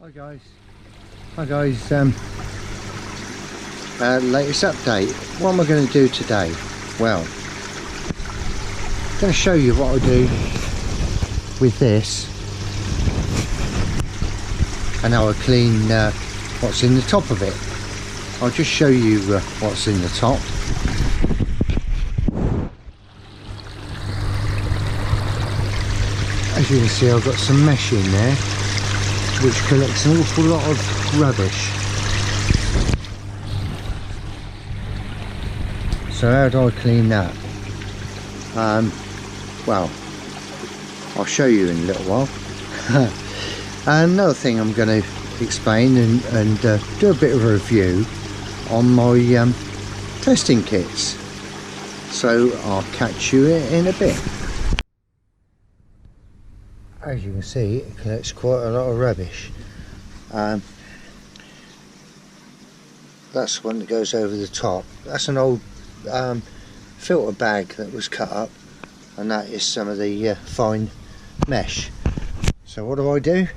Hi guys, latest update. What am I going to do today? Well, I'm going to show you what I do with this and how I clean what's in the top of it. I'll just show you what's in the top. As you can see, I've got some mesh in there which collects an awful lot of rubbish. So how do I clean that? Well, I'll show you in a little while. Another thing I'm going to explain and do a bit of a review on my testing kits. So I'll catch you in a bit. As you can see, it collects quite a lot of rubbish. That's one that goes over the top. That's an old filter bag that was cut up, and that is some of the fine mesh. So what do?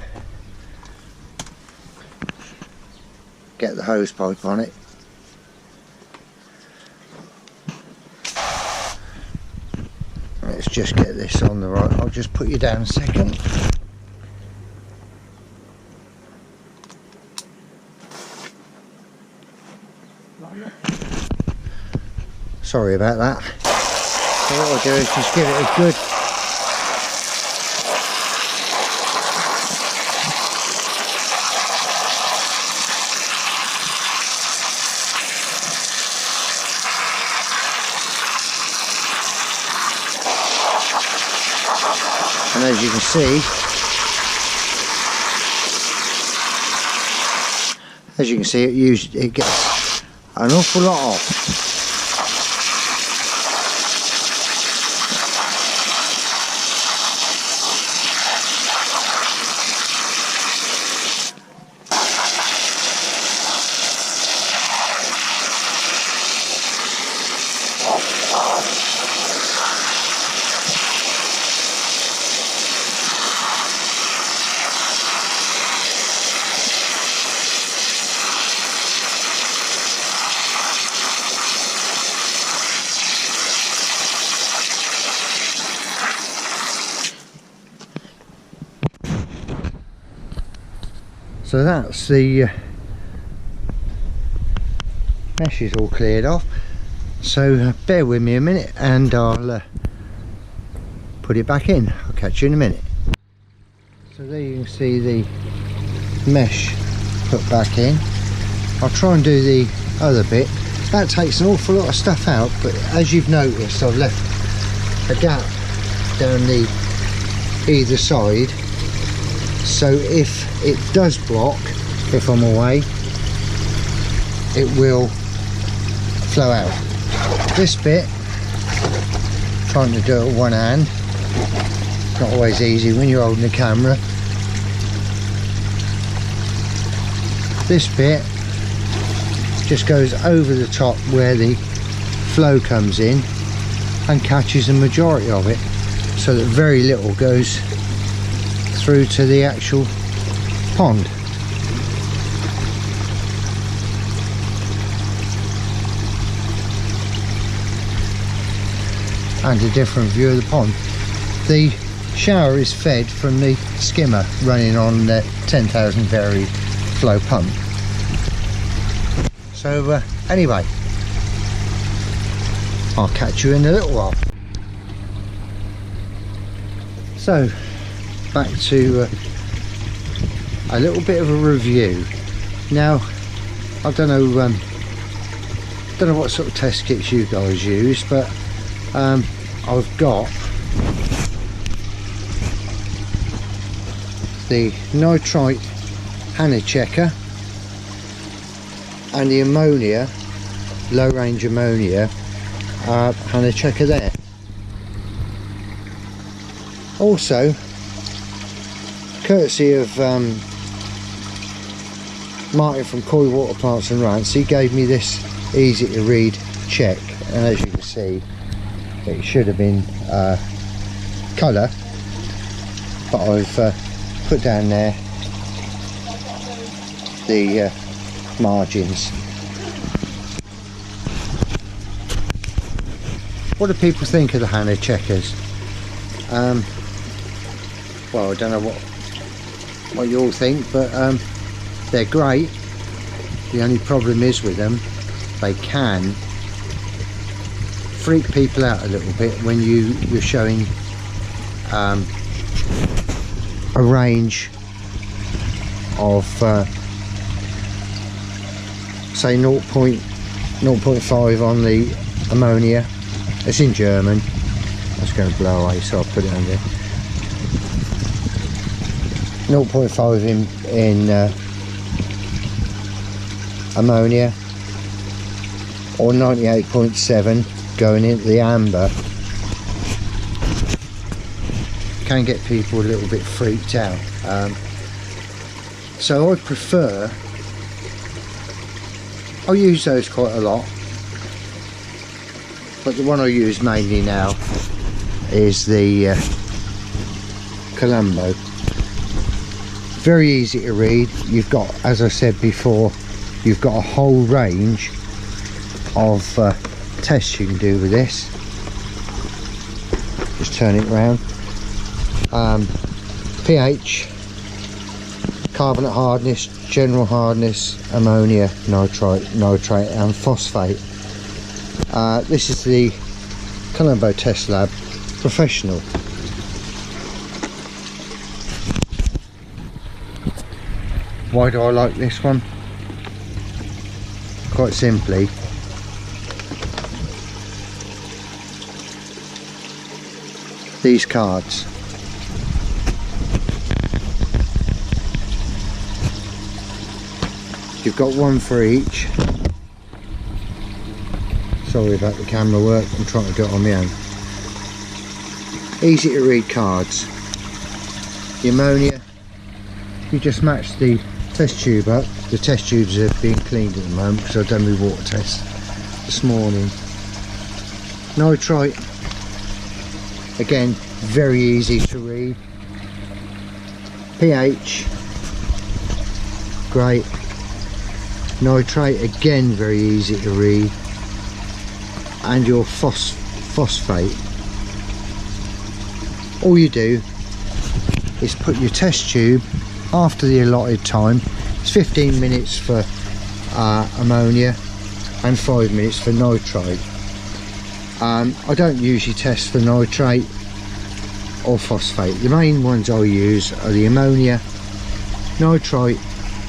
Get the hose pipe on it. Let's just get this on the right. I'll just put you down a second. Sorry about that. So what I'll do is just give it a good and as you can see, it gets an awful lot off. So that's the mesh is all cleared off. So bear with me a minute and I'll put it back in. I'll catch you in a minute. So there you can see the mesh put back in. I'll try and do the other bit. That takes an awful lot of stuff out, but as you've noticed, I've left a gap down the either side. So if it does block, if I'm away, it will flow out. This bit, trying to do it with one hand, it's not always easy when you're holding the camera. This bit just goes over the top where the flow comes in and catches the majority of it, so that very little goes through to the actual pond. And a different view of the pond. The shower is fed from the skimmer running on the 10,000 varied flow pump. So anyway, I'll catch you in a little while. So back to a little bit of a review. Now I don't know what sort of test kits you guys use, but I've got the nitrite Hannah checker and the ammonia, low range ammonia Hannah checker there. Also, courtesy of Martin from Koi Water Plants and Rants, he gave me this easy to read check, and as you can see, it should have been colour, but I've put down there the margins. What do people think of the Hannah checkers? Well, I don't know what you all think, but they're great. The only problem is with them, they can freak people out a little bit when you're showing a range of say 0.5 on the ammonia. It's in German. That's going to blow away, so I'll put it on there. 0.5 in ammonia, or 98.7 going into the amber. Can get people a little bit freaked out. So I use those quite a lot, but the one I use mainly now is the Colombo. Very easy to read. You've got, as I said before, you've got a whole range of tests you can do with this. Just turn it around. pH, carbonate hardness, general hardness, ammonia, nitrite and phosphate. This is the Colombo Test Lab Professional. Why do I like this one? Quite simply, these cards. You've got one for each. Sorry about the camera work, I'm trying to do it on my own. Easy to read cards. The ammonia, you just match the test tube up. The test tubes are being cleaned at the moment because I've done my water test this morning. Nitrite, again, very easy to read. pH, great. Nitrate, again, very easy to read. And your phosphate. All you do is put your test tube after the allotted time. It's 15 minutes for ammonia and 5 minutes for nitrate. I don't usually test for nitrate or phosphate. The main ones I use are the ammonia, nitrite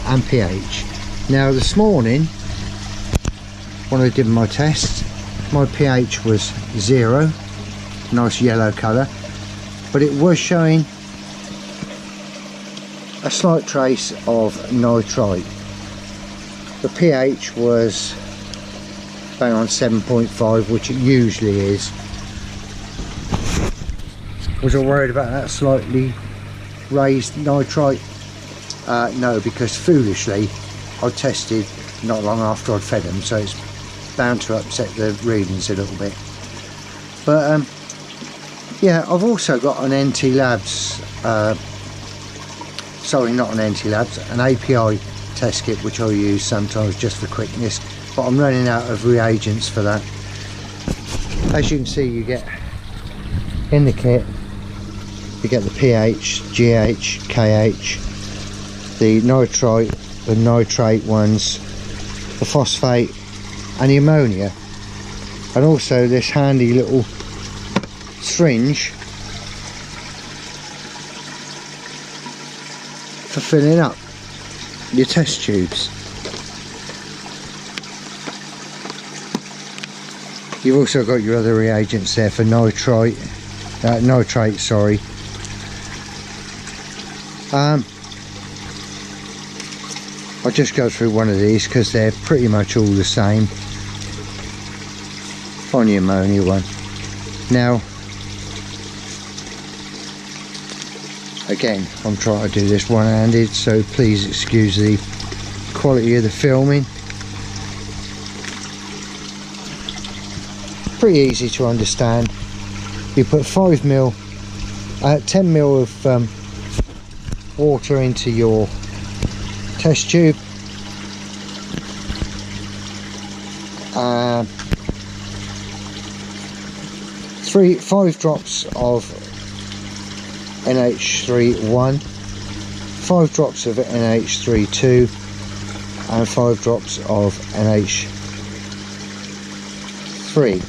and pH. Now this morning when I did my test, my pH was 0, nice yellow colour, but it was showing a slight trace of nitrite. The pH was bang on 7.5, which it usually is. Was I worried about that slightly raised nitrite? No, because foolishly I tested not long after I'd fed them, so it's bound to upset the readings a little bit. But yeah, I've also got an NT Labs, sorry, not an NT Labs, an API test kit, which I use sometimes just for quickness, but I'm running out of reagents for that. As you can see, you get in the kit, you get the pH, GH, KH, the nitrite, the nitrate ones, the phosphate and the ammonia, and also this handy little syringe for filling up your test tubes. You've also got your other reagents there for nitrate, sorry. I'll just go through one of these because they're pretty much all the same. On the ammonia one. Now, again, I'm trying to do this one-handed, so please excuse the quality of the filming. Pretty easy to understand. You put 10 ml of water into your test tube, 5 drops of NH3 1, 5 drops of NH3 2, and 5 drops of NH3.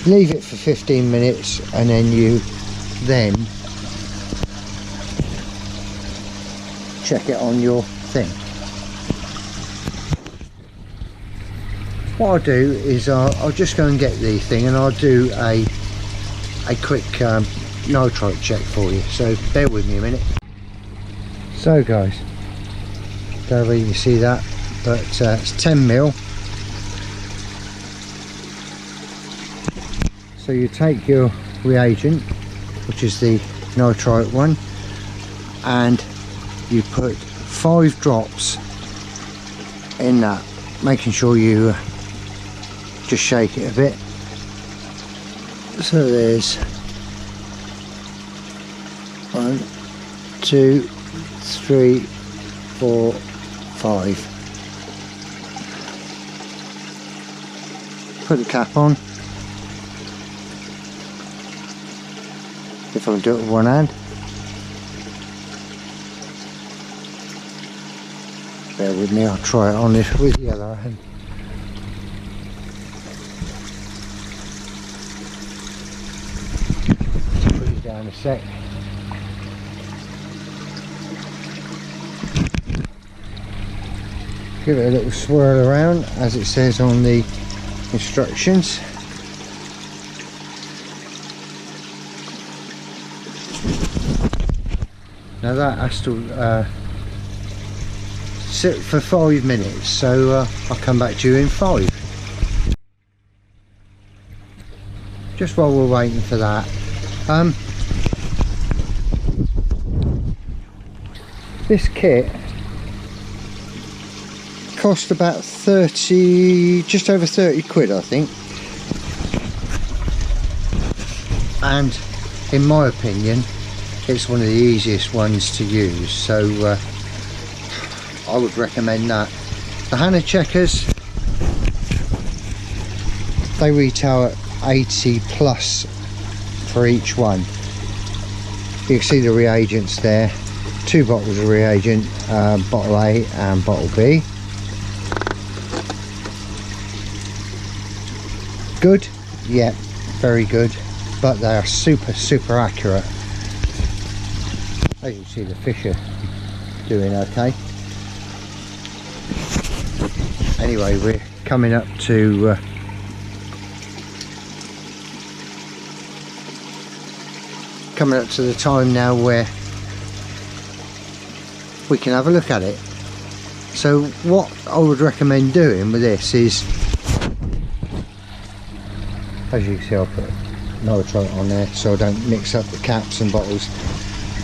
Leave it for 15 minutes and then you check it on your thing. What I'll do is I'll just go and get the thing and I'll do a quick nitrite check for you, so bear with me a minute. So guys, don't know if you can see that, but it's 10 mil. So you take your reagent, which is the nitrite one, and you put 5 drops in that, making sure you just shake it a bit. So there's 1, 2, 3, 4, 5. Put the cap on. If I can do it with one hand. Bear with me, I'll try it on this with the other hand. Put it down a sec. Give it a little swirl around as it says on the instructions. Now that has to sit for 5 minutes, so I'll come back to you in 5. Just while we're waiting for that, this kit cost about 30, just over 30 quid I think, and in my opinion it's one of the easiest ones to use, so I would recommend that. The Hannah checkers, they retail at 80 plus for each one. You can see the reagents there, 2 bottles of reagent, bottle A and bottle B. Good, yeah, very good, but they are super accurate. As you see, the fish are doing okay. Anyway, we're coming up to the time now where we can have a look at it. So what I would recommend doing with this is, as you can see, I'll put nitrite on there so I don't mix up the caps and bottles.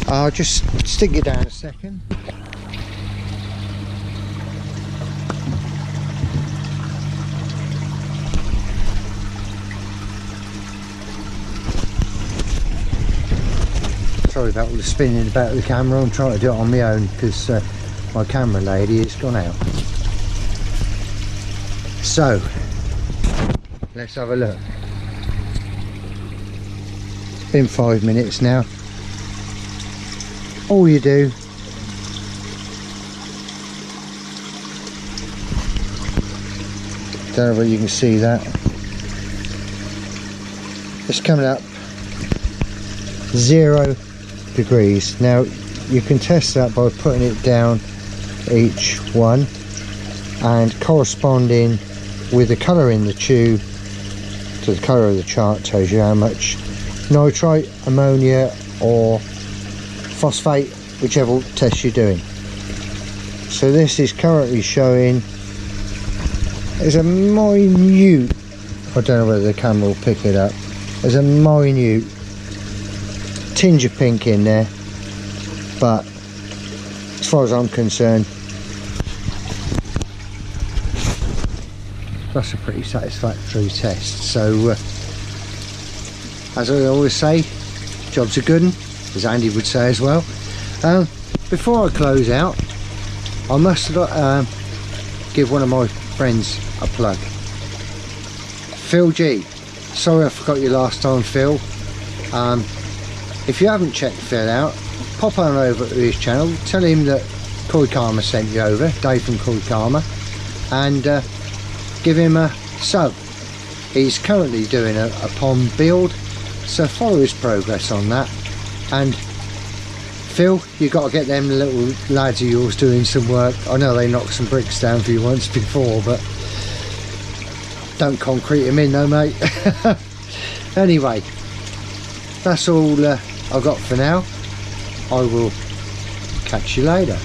I'll just stick it down a second. Sorry about all the spinning about the camera. I'm trying to do it on my own because my camera lady has gone out. So let's have a look. It's been 5 minutes now. All you do don't know whether you can see that, it's coming up 0 degrees. Now you can test that by putting it down each one and corresponding with the colour in the tube to the colour of the chart tells you how much nitrite, ammonia or phosphate, whichever test you're doing. So this is currently showing there's a minute, I don't know whether the camera will pick it up, there's a minute tinge of pink in there, but as far as I'm concerned that's a pretty satisfactory test. So as I always say, job's a good one, as Andy would say as well. Before I close out, I must give one of my friends a plug. Phil G. Sorry I forgot you last time, Phil. If you haven't checked Phil out, pop on over to his channel, tell him that Koi Karma sent you over, Dave from Koi Karma, and give him a sub. He's currently doing a pond build, so follow his progress on that. And Phil, you got to get them little lads of yours doing some work. I know they knocked some bricks down for you once before, but don't concrete them in though, mate. Anyway, that's all I've got for now. I will catch you later.